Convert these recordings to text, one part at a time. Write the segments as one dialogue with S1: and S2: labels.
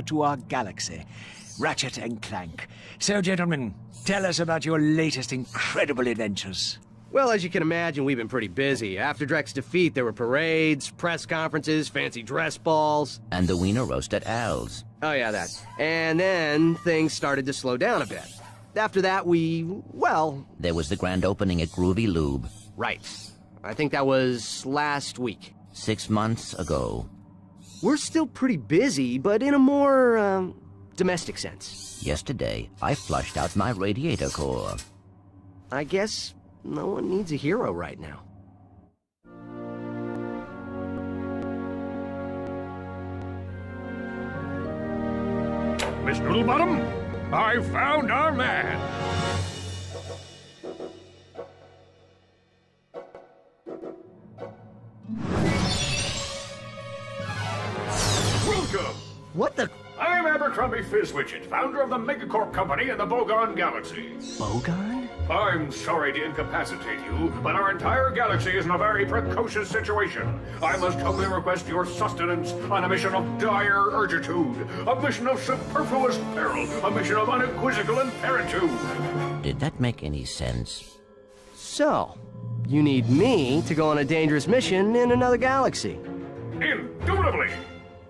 S1: to our galaxy, Ratchet and Clank. So, gentlemen, tell us about your latest incredible adventures.
S2: Well, as you can imagine, we've been pretty busy. After Drek's defeat, there were parades, press conferences, fancy dress balls.
S3: And the wiener roast at Al's.
S2: Oh yeah, that. And then things started to slow down a bit. After that, well...
S3: There was the grand opening at Groovy Lube.
S2: Right. I think that was last week.
S3: 6 months ago.
S2: We're still pretty busy, but in a more, domestic sense.
S3: Yesterday, I flushed out my radiator core.
S2: I guess no one needs a hero right now.
S4: Miss Noodlebottom, I found our man. Welcome.
S2: What the...
S4: I'm Abercrombie Fizzwidget, founder of the Megacorp Company in the Bogon Galaxy.
S2: Bogon?
S4: I'm sorry to incapacitate you, but our entire galaxy is in a very precocious situation. I must humbly request your sustenance on a mission of dire urgitude, a mission of superfluous peril, a mission of unequivocal imperitude.
S3: Did that make any sense?
S2: So, you need me to go on a dangerous mission in another galaxy.
S4: Indubitably!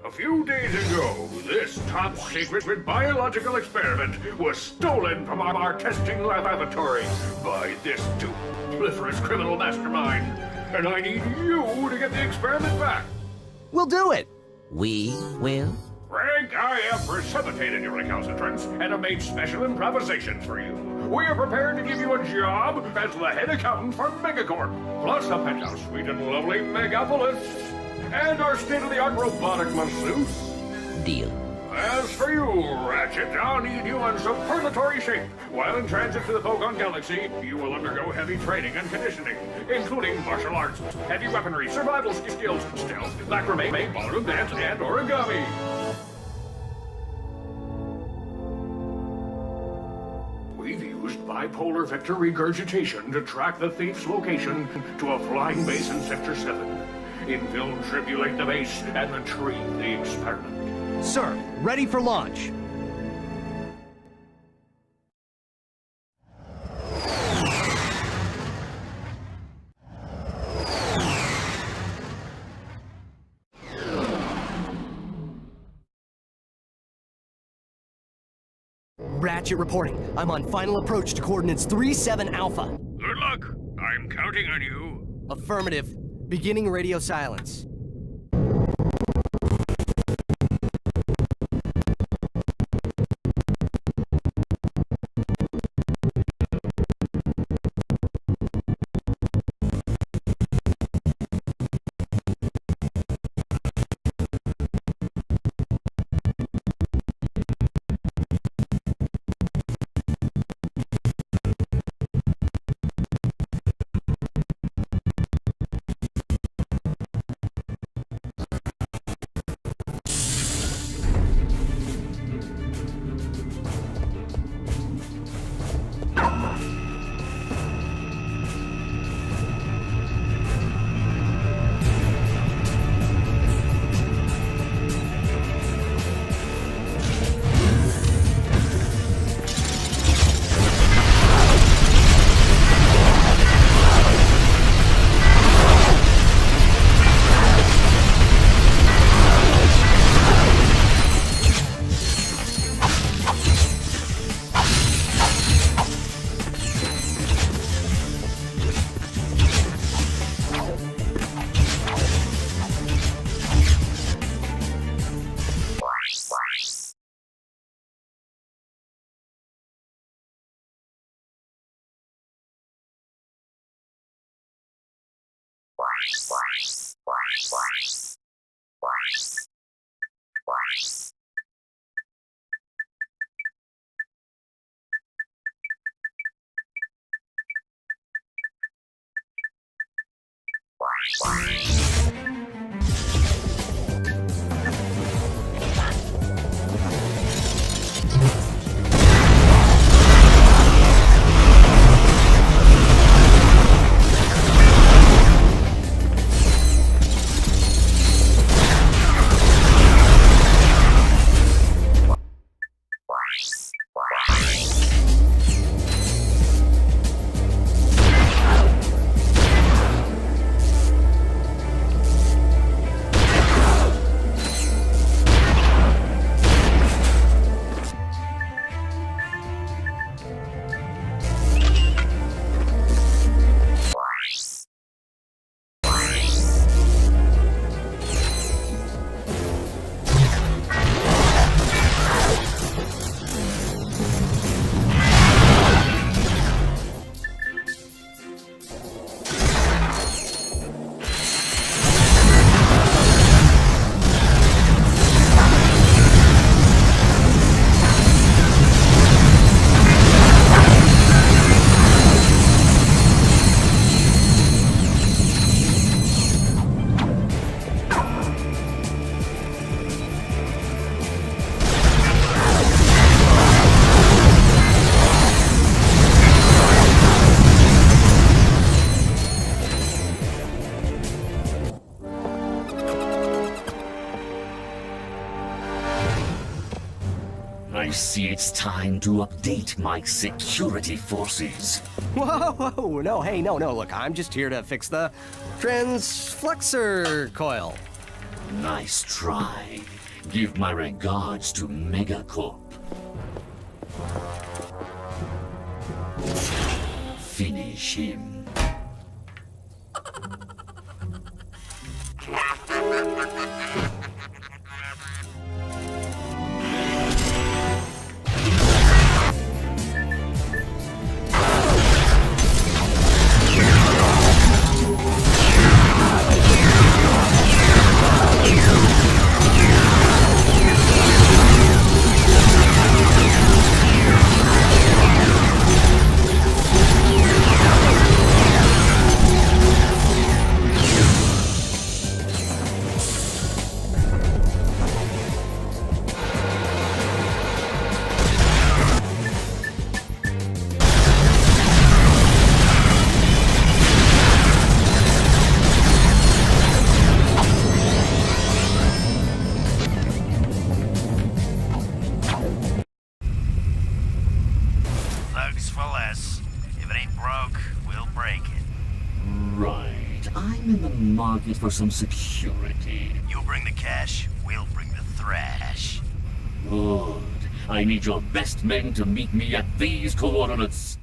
S4: A few days ago, this top-secret biological experiment was stolen from our testing laboratory by this dupliferous criminal mastermind. And I need you to get the experiment back.
S2: We'll do it!
S3: We will?
S4: Frank, I have precipitated your recalcitrance and have made special improvisations for you. We are prepared to give you a job as the head accountant for Megacorp, plus a penthouse suite in lovely Megapolis, and our state-of-the-art robotic masseuse.
S3: Deal.
S4: As for you, Ratchet, I'll need you in superlatory shape. While in transit to the Bogon Galaxy, you will undergo heavy training and conditioning, including martial arts, heavy weaponry, survival skills, stealth, macrame, ballroom dance, and origami. We've used bipolar vector regurgitation to track the thief's location to a flying base in Sector 7. Infiltrate the base and retrieve the experiment.
S2: Sir, ready for launch. Ratchet reporting. I'm on final approach to coordinates 3-7 Alpha.
S4: Good luck. I'm counting on you.
S2: Affirmative. Beginning radio silence.
S5: I see it's time to update my security forces.
S2: Whoa, no, hey, no, look, I'm just here to fix the transflexor coil.
S5: Nice try. Give my regards to Megacorp. Finish him.
S6: Thugs for less. If it ain't broke, we'll break it.
S5: Right. I'm in the market for some security.
S6: You bring the cash, we'll bring the thrash.
S5: Good. I need your best men to meet me at these coordinates.